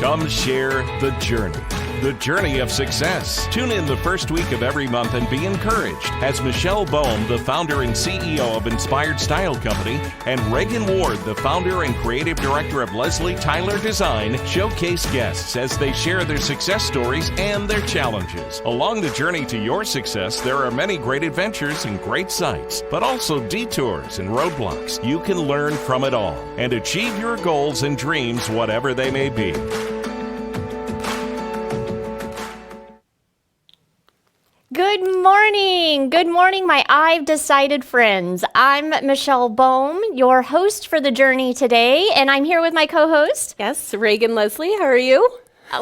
Come share the journey of success. Tune in the first week of every month and be encouraged as Michelle Bohm, the founder and CEO of Inspired Style Company, and Reagan Ward, the founder and creative director of Leslie Tyler Design, showcase guests as they share their success stories and their challenges. Along the journey to your success, there are many great adventures and great sights, but also detours and roadblocks. You can learn from it all and achieve your goals and dreams, whatever they may be. Good morning, my I've Decided friends. I'm Michelle Bohm, your host for the journey today, and I'm here with my co-host. Yes, Reagan Leslie, how are you?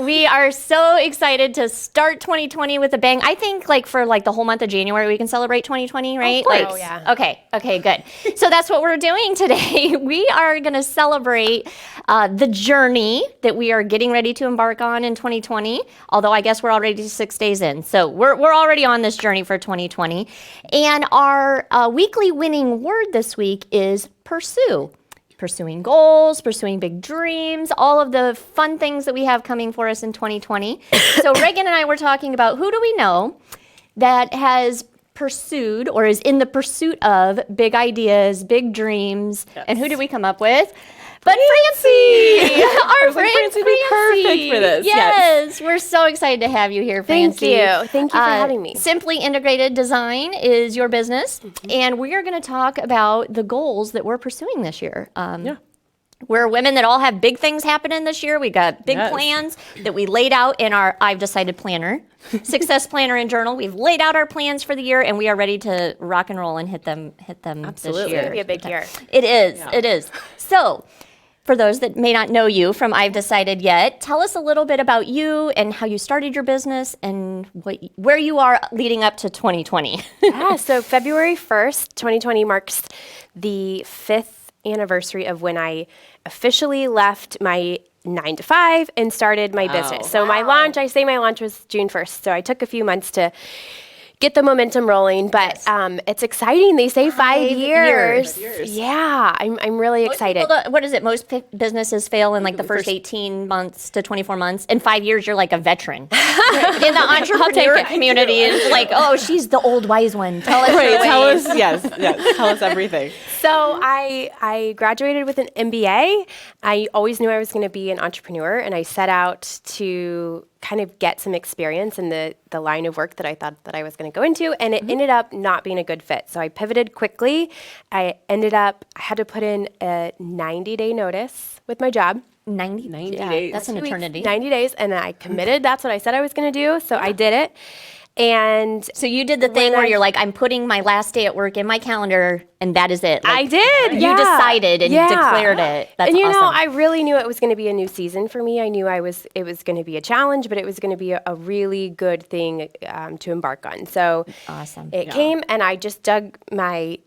We are so excited to start 2020 with a bang. I think for the whole month of January, we can celebrate 2020, right? Of course. Yeah. Okay, good. So that's what we're doing today. We are going to celebrate the journey that we are getting ready to embark on in 2020, although I guess we're already 6 days in. So we're already on this journey for 2020. And our weekly winning word this week is pursue. Pursuing goals, pursuing big dreams, all of the fun things that we have coming for us in 2020. So Reagan and I were talking about who do we know that has pursued or is in the pursuit of big ideas, big dreams, and who did we come up with? But Francie! Our friend Francie would be perfect for this. Yes, we're so excited to have you here, Francie. Thank you for having me. Simply Integrated Design is your business, and we are going to talk about the goals that we're pursuing this year. We're women that all have big things happening this year. We got big plans that we laid out in our I've Decided planner, success planner and journal. We've laid out our plans for the year, and we are ready to rock and roll and hit them Absolutely. this year. It's going to be a big year. It is. So, for those that may not know you from I've Decided yet, tell us a little bit about you and how you started your business and where you are leading up to 2020. So February 1st, 2020 marks the 5th anniversary of when I officially left my 9-to-5 and started my business. So my launch was June 1st. So I took a few months to get the momentum rolling, but it's exciting. They say 5 years. Yeah, I'm really excited. What is it? Most businesses fail in the first 18 months to 24 months. In 5 years, you're like a veteran. In the entrepreneur community, it's like, oh, she's the old wise one. Tell us Tell us everything. So I graduated with an MBA. I always knew I was going to be an entrepreneur, and I set out to kind of get some experience in the line of work that I thought that I was going to go into, and it ended up not being a good fit. So I pivoted quickly. I had to put in a 90-day notice with my job. 90 days. That's an eternity. 90 days, and I committed. That's what I said I was going to do, so I did it. And so you did the thing where you're like, I'm putting my last day at work in my calendar, and that is it. I did. You decided and declared it. That's and awesome. I really knew it was going to be a new season for me. I knew it was going to be a challenge, but it was going to be a really good thing to embark on. So awesome. It came, and I just dug my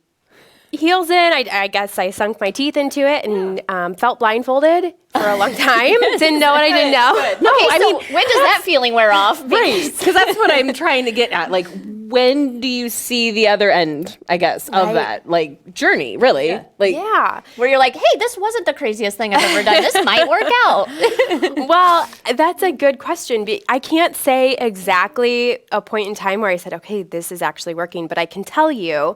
heels in. I guess I sunk my teeth into it and felt blindfolded for a long time. Didn't know what I didn't know. When does that feeling wear off? Right, because that's what I'm trying to get at. When do you see the other end, I guess, of that journey, really? Where you're like, hey, this wasn't the craziest thing I've ever done. This might work out. Well, that's a good question. I can't say exactly a point in time where I said, okay, this is actually working, but I can tell you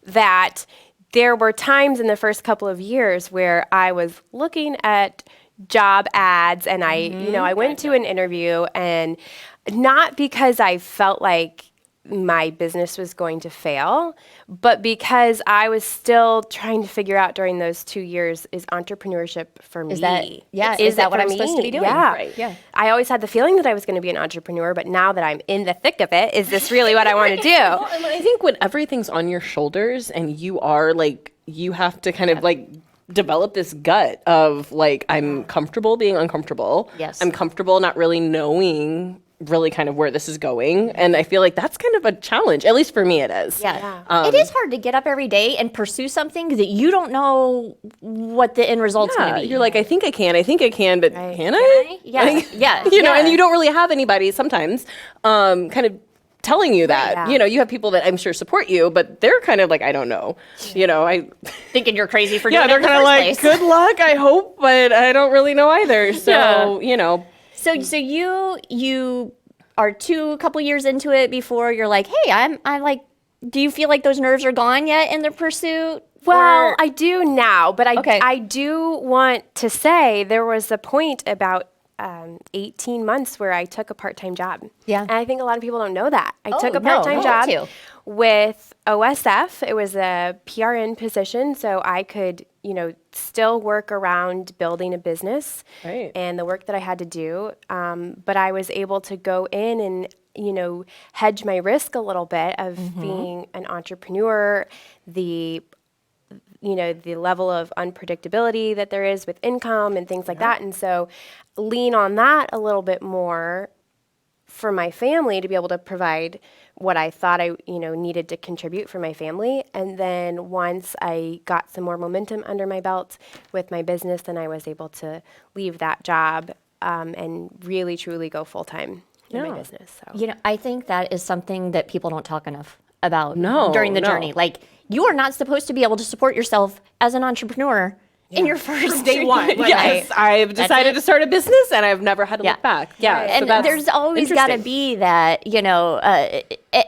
that there were times in the first couple of years where I was looking at job ads, and I went to an interview, and not because I felt like my business was going to fail, but because I was still trying to figure out during those 2 years, is entrepreneurship for me? Is that what I'm supposed to be doing? Yeah. Right. Yeah. I always had the feeling that I was going to be an entrepreneur, but now that I'm in the thick of it, is this really what I want to do? Well, and I think when everything's on your shoulders and you are you have to kind of develop this gut of I'm comfortable being uncomfortable. Yes. I'm comfortable not really knowing really kind of where this is going. And I feel like that's kind of a challenge, at least for me it is. Yeah. It is hard to get up every day and pursue something that you don't know what the end result's going to be. You're like, I think I can, but can I? Yeah. And you don't really have anybody sometimes kind of telling you that. You have people that I'm sure support you, but they're kind of like, I don't know. I thinking you're crazy for doing it they're in the kind of first like, place. good luck, I hope, but I don't really know either. So, So you are a couple years into it before you're like, hey, I like. Do you feel like those nerves are gone yet in the pursuit? Well, Or- I do now, but Okay. I do want to say there was a point about 18 months where I took a part-time job. Yeah. And I think a lot of people don't know that. I took Oh, a no, part-time no. job Too. with OSF. It was a PRN position, so I could, still work around building a business Right. and the work that I had to do. But I was able to go in and, hedge my risk a little bit of being an entrepreneur, the level of unpredictability that there is with income and things like that. And so lean on that a little bit more for my family to be able to provide what I thought I, needed to contribute for my family. And then once I got some more momentum under my belt with my business, then I was able to leave that job and really truly go full time in my business. So. I think that is something that people don't talk enough about No, during the no. journey. Like, you are not supposed to be able to support yourself as an entrepreneur in your first Day one. Yes, I've decided it. to start a business and I've never had to look back. Yeah, Right. so And that's there's always got to interesting. be that,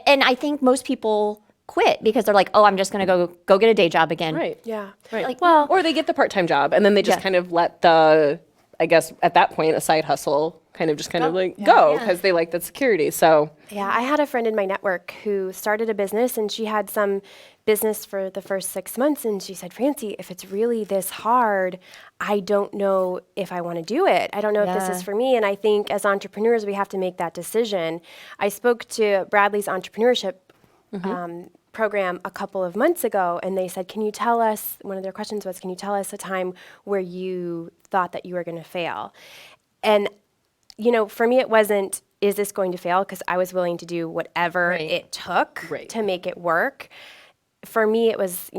and I think most people quit because they're like, oh, I'm just going to go get a day job again. Right. Yeah. Right. Like- Well, or they get the part-time job and then they just Yeah. kind of let the, I guess at that point, a side hustle go Yeah. because they like that security. So Yeah, I had a friend in my network who started a business and she had some business for the first 6 months and she said, Francie, if it's really this hard, I don't know if I want to do it. I don't know if this Yeah. is for me. And I think as entrepreneurs, we have to make that decision. I spoke to Bradley's entrepreneurship program a couple of months ago and they said, can you tell us, one of their questions was, can you tell us a time where you thought that you were going to fail? And for me, it wasn't, is this going to fail? Because I was willing to do whatever Right. it took Right. to make it work. For me, it was,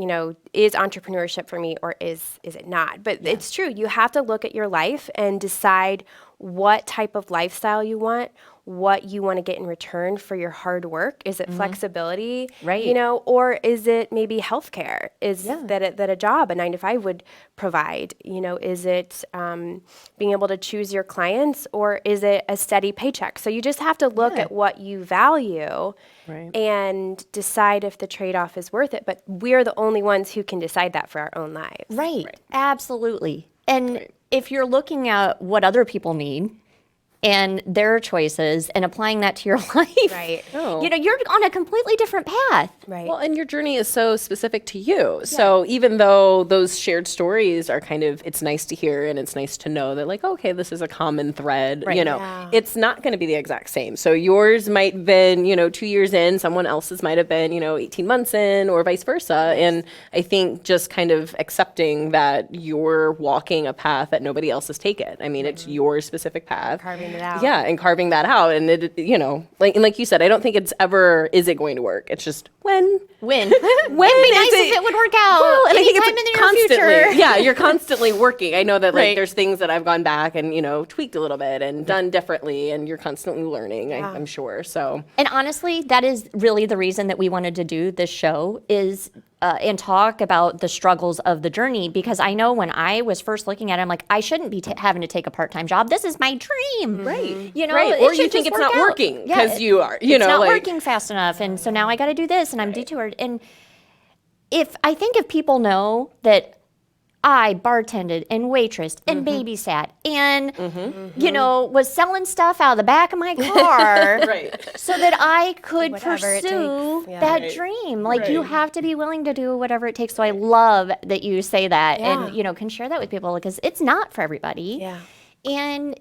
is entrepreneurship for me or is it not? But it's true. You have to look at your life and decide what type of lifestyle you want, what you want to get in return for your hard work. Is it flexibility? Right. Or is it maybe healthcare? Is Yeah. that a job, a 9-to-5 would provide? Is it being able to choose your clients or is it a steady paycheck? So you just have to look at what you value Right. and decide if the trade-off is worth it. But we're the only ones who can decide that for our own lives. Right. Absolutely. And if you're looking at what other people need and their choices and applying that to your life, Right. Oh. you're on a completely different path. Right. Well, and your journey is so specific to you. So even though those shared stories are kind of, it's nice to hear and it's nice to know that like, okay, this is a common thread, Yeah. it's not going to be the exact same. So yours might have been, 2 years in, someone else's might have been, 18 months in or vice versa. And I think just kind of accepting that you're walking a path that nobody else has taken. I mean, it's your specific path. Carving it out. Yeah, and carving that out. And it, like you said, I don't think it's ever, is it going to work? It's just when. When? When It'd be nice is if it would work out. Well, and I think anytime it's in the near constantly, future. yeah, you're constantly working. I know that like Right. there's things that I've gone back and tweaked a little bit and done differently, and you're constantly learning. I'm sure. So And honestly, that is really the reason that we wanted to do this show is and talk about the struggles of the journey, because I know when I was first looking at it, I'm like, I shouldn't be having to take a part-time job. This is my dream. right, Right. or you think it's not working because you are, it's not like, working fast enough, and so now I got to do this, and I'm detoured. And if people know that I bartended and waitressed and babysat and was selling stuff out of the back of my car, right. so that I could Whatever it pursue takes. Yeah. that Right. dream. Like you Right. have to be willing to do whatever it takes. So I love that you say that Yeah. and can share that with people because it's not for everybody. Yeah. And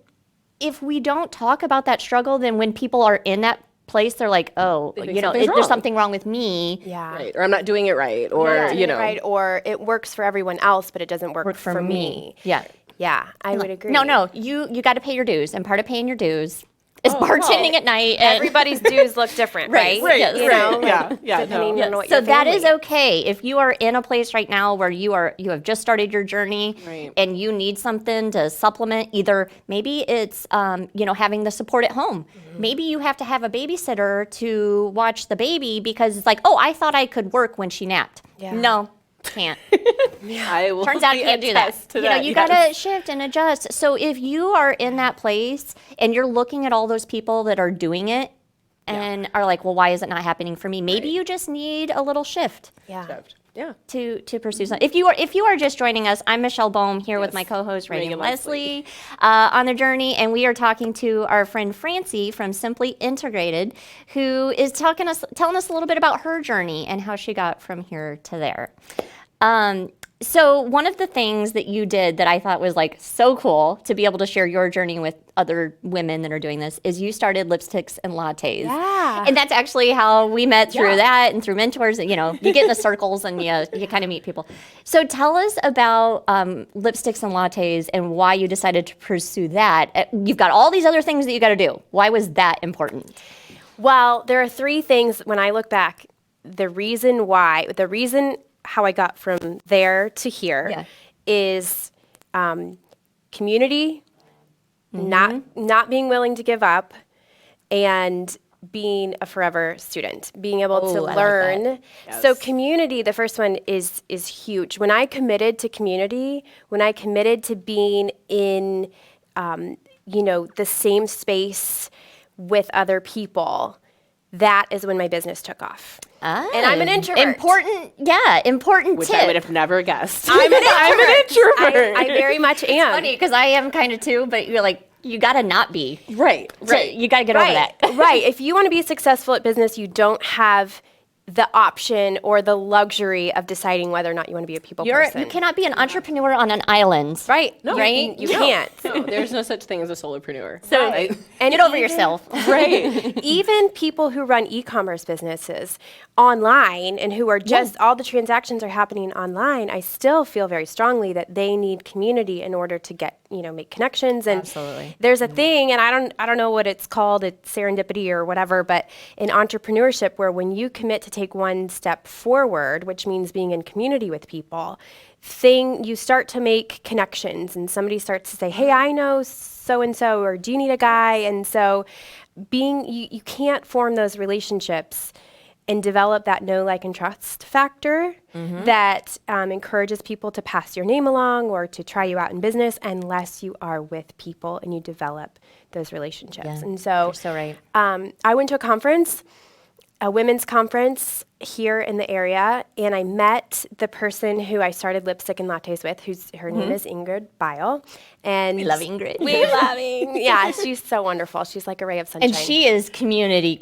if we don't talk about that struggle, then when people are in that place, they're like, oh, think something's wrong. there's something wrong with me. Yeah. Right, or I'm not doing it right, or Not doing it right, or it works for everyone else, but it doesn't work for me. Yeah. Yeah, I would agree. No, you got to pay your dues, and part of paying your dues is bartending at night. And Everybody's dues look different, right? Yes, You right. know, Yeah, yeah, depending no. on what So your that is family- okay if you are in a place right now where you have just started your journey Right. and you need something to supplement. Either maybe it's having the support at home. Maybe you have to have a babysitter to watch the baby because it's like, oh, I thought I could work when she napped. Yeah. No, can't. I will Turns out you can't do that. attest to You know, that, you yes. gotta shift and adjust. So if you are in that place and you're looking at all those people that are doing it and are like, well, why is it not happening for me? Maybe you just need a little shift Yeah. Yeah. to pursue something. If you are just joining us, I'm Michelle Bohm here with my co-host Reagan Reagan Leslie on the journey, and we are talking to our friend Francie from Simply Integrated, who is telling us a little bit about her journey and how she got from here to there. So one of the things that you did that I thought was like so cool to be able to share your journey with other women that are doing this is you started Lipsticks and Lattes. Yeah. And that's actually how we met through that and through mentors. You know, you get in the circles and you kind of meet people. So tell us about Lipsticks and Lattes and why you decided to pursue that. You've got all these other things that you got to do. Why was that important? Well, there are three things when I look back. The reason how I got from there to here is community, not being willing to give up, and being a forever student, being able to I like that. learn. So community, the first one is huge. When I committed to community, when I committed to being in, the same space with other people, that is when my business took off. And I'm an introvert. Important Which tip. I would have never guessed. I'm an introvert. I very much am. Funny because I am kind of too, but you're like, you got to not be. Right. You got to get over that. Right. If you want to be successful at business, you don't have the option or the luxury of deciding whether or not you want to be a people person. You cannot be an entrepreneur on an island. Right. No. Right? You can't. No, there's no such thing as a solopreneur. So And get over even- yourself. Right. Even people who run e-commerce businesses online and who are just all the transactions are happening online, I still feel very strongly that they need community in order to get, make connections. And Absolutely. there's a thing, and I don't know what it's called, it's serendipity or whatever, but in entrepreneurship where when you commit to take one step forward, which means being in community with people, you start to make connections and somebody starts to say, hey, I know so-and-so, or do you need a guy? And so you can't form those relationships and develop that know, like, and trust factor that encourages people to pass your name along or to try you out in business unless you are with people and you develop those relationships. And so, you're so right. I went to a conference, a women's conference here in the area, and I met the person who I started Lipstick and Lattes with, her name is Ingrid Bile. And We love Ingrid. We love Ingrid. Yeah, she's so wonderful. She's like a ray of sunshine. And she is community.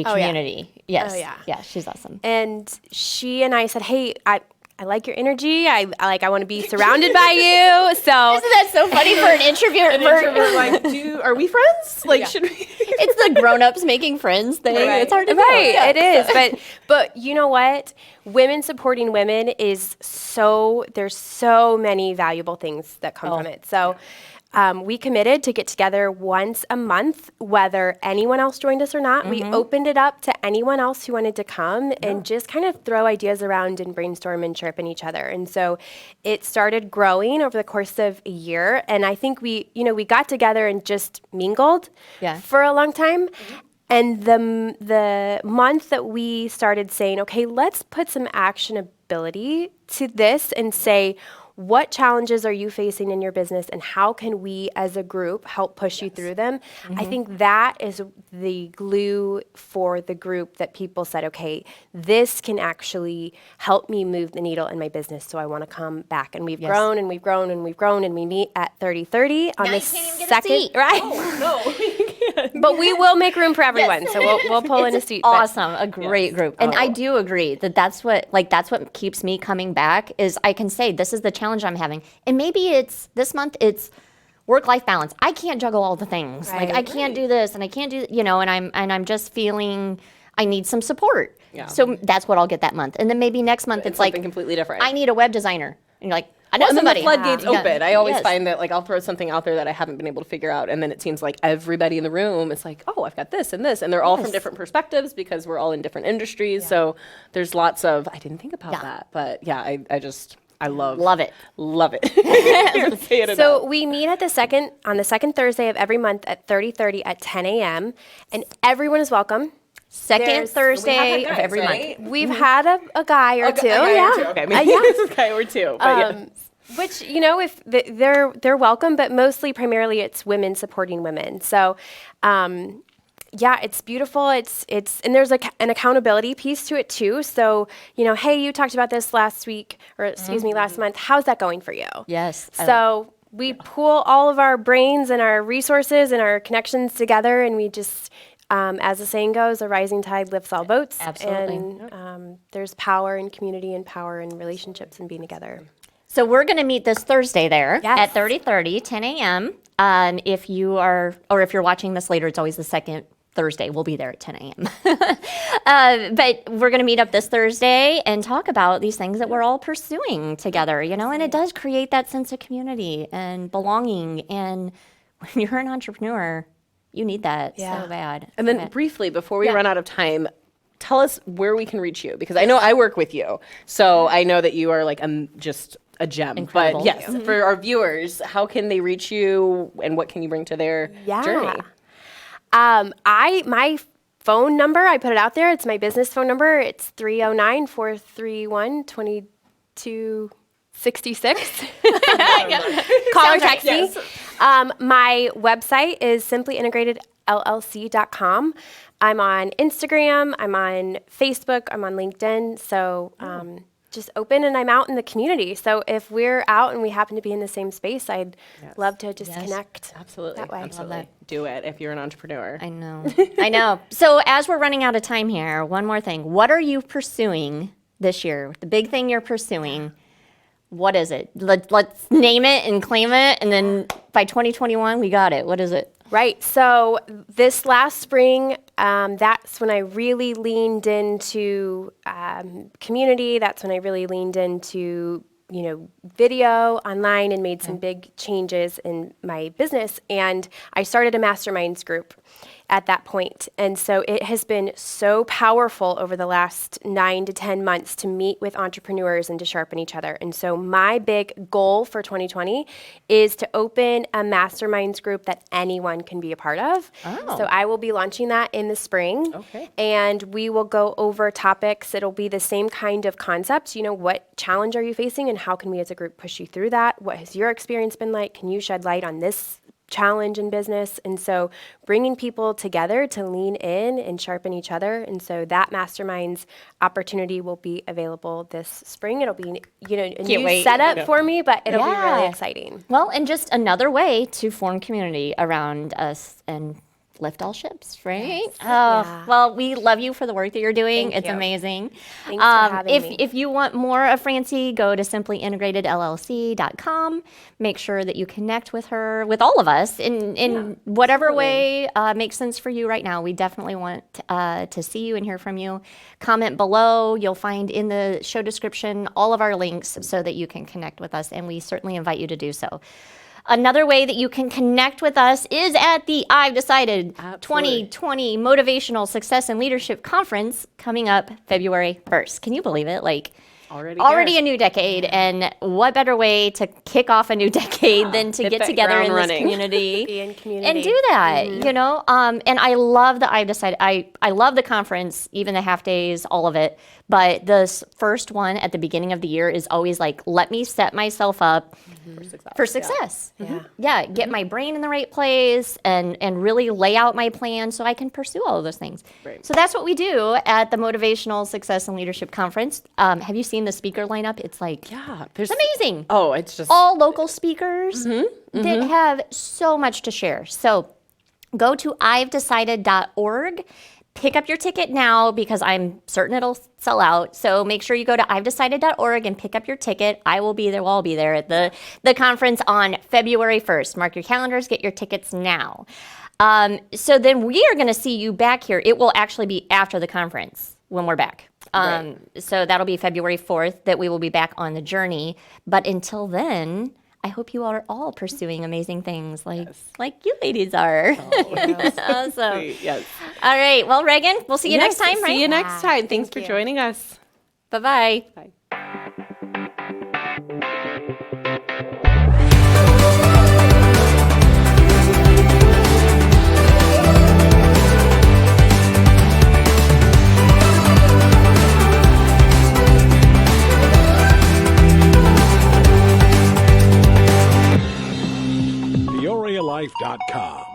Oh, yeah. Yes. Oh, yeah. Yeah, she's awesome. And she and I said, hey, I like your energy. I want to be surrounded by you. So Isn't that so funny for an introvert? Are we friends? Like, should we? It's the grown-ups making friends thing. It's hard to know. Right, Yeah. it is. But you know what? Women supporting women there's so many valuable things that come from it. So we committed to get together once a month, whether anyone else joined us or not. We opened it up to anyone else who wanted to come and just kind of throw ideas around and brainstorm and chirp in each other. And so it started growing over the course of a year. And I think we got together and just mingled for a long time. And the month that we started saying, okay, let's put some actionability to this and say, what challenges are you facing in your business and how can we as a group help push you through them? I think that is the glue for the group that people said, okay, this can actually help me move the needle in my business, so I want to come back. And we've grown and we've grown and we've grown, and we meet at 3030 on Now the you can't even get a second, seat. right? But we will make room for everyone, so we'll pull in a seat. But- Awesome, a great group, and I do agree that's what keeps me coming back. Is I can say this is the challenge I'm having, and maybe it's this month. It's work-life balance. I can't juggle all the things. Like I can't do this, and I can't do and I'm just feeling I need some support. Yeah. So that's what I'll get that month, and then maybe next month it's like something completely different. I need a web designer, and you're like, I know And then somebody. the floodgates Yeah. open. I always Yes. find that I'll throw something out there that I haven't been able to figure out, and then it seems like everybody in the room is like, oh, I've got this and this, and they're all from different perspectives because we're all in different industries. So there's lots of I didn't think about that, but yeah, I love it. love it. Can't say it So enough. we meet on the second Thursday of every month at 30:30 at 10 a.m. and everyone is welcome. Second There's- Thursday of every month. We've had a guy or two. A guy yeah. or two. Okay, maybe yeah. this is a guy or two. But yeah. Which, if they're welcome, but primarily it's women supporting women. So, yeah, it's beautiful. It's and there's an accountability piece to it too. So, hey, you talked about this last week, or excuse me, last month. How's that going for you? Yes. So we pool all of our brains and our resources and our connections together, and we just, as the saying goes, a rising tide lifts all boats. Absolutely. And there's power in community and power in relationships and being together. So we're going to meet this Thursday there Yes. at 30:30, 10 a.m. If you are, or if you're watching this later, it's always the second Thursday. We'll be there at 10 a.m. But we're going to meet up this Thursday and talk about these things that we're all pursuing together, and it does create that sense of community and belonging. And when you're an entrepreneur, you need that so bad. And then Okay. briefly, before we run out of time, tell us where we can reach you, because I know I work with you, so I know that you are like just a gem. Incredible. But yes, for our viewers, how can they reach you, and what can you bring to their journey? My phone number, I put it out there. It's my business phone number. It's 309-431-2266. Call or text me. My website is simplyintegratedllc.com. I'm on Instagram. I'm on Facebook. I'm on LinkedIn. So just open, and I'm out in the community. So if we're out and we happen to be in the same space, I'd love to just connect. Absolutely. That way. Absolutely. Do it if you're an entrepreneur. I know. I know. So as we're running out of time here, one more thing. What are you pursuing this year? The big thing you're pursuing, what is it? Let's name it and claim it, and then by 2021, we got it. What is it? Right. So this last spring, that's when I really leaned into community. That's when I really leaned into, video online and made some big changes in my business. And I started a masterminds group at that point. And so it has been so powerful over the last 9 to 10 months to meet with entrepreneurs and to sharpen each other. And so my big goal for 2020 is to open a masterminds group that anyone can be a part of. Oh. So I will be launching that in the spring. Okay. And we will go over topics. It'll be the same kind of concept. What challenge are you facing, and how can we as a group push you through that? What has your experience been like? Can you shed light on this challenge in business? And so bringing people together to lean in and sharpen each other. And so that masterminds opportunity will be available this spring. It'll be, a new wait. setup for me, but it'll be really Yeah. exciting. Well, and just another way to form community around us and lift all ships, right? Well, we love you for the work that you're doing. Thank It's you. amazing. Thanks for having if me. if you want more of Francie, go to simplyintegratedllc.com. Make sure that you connect with her, with all of us, in whatever way makes sense for you right now. We definitely want to see you and hear from you. Comment below. You'll find in the show description all of our links so that you can connect with us, and we certainly invite you to do so. Another way that you can connect with us is at the I've Decided 2020 Motivational Success and Leadership Conference coming up February 1st. Can you believe it? Already a new decade, and what better way to kick off a new decade than to Hit get that together ground in this running. community, Be in community. and do that, and I love the I've Decided. I love the conference, even the half days, all of it. But the first one at the beginning of the year is always like, let me set myself up for success. Yeah, get my brain in the right place and really lay out my plan so I can pursue all of those things. Right. So that's what we do at the Motivational Success and Leadership Conference. Have you seen the speaker lineup? It's like, There's it's amazing. Oh, it's just All local speakers that have so much to share. So go to ivedecided.org. Pick up your ticket now because I'm certain it'll sell out. So make sure you go to ivedecided.org and pick up your ticket. I will be there. We'll all be there at the conference on February 1st. Mark your calendars. Get your tickets now. So then we are going to see you back here. It will actually be after the conference when we're back. So that'll be February 4th that we will be back on the journey. But until then, I hope you are all pursuing amazing things like you ladies are. Awesome. Sweet, yes. All right. Well, Reagan, we'll see you next time, right? See you next time. Thanks for joining us. Bye-bye. Bye. PeoriaLife.com.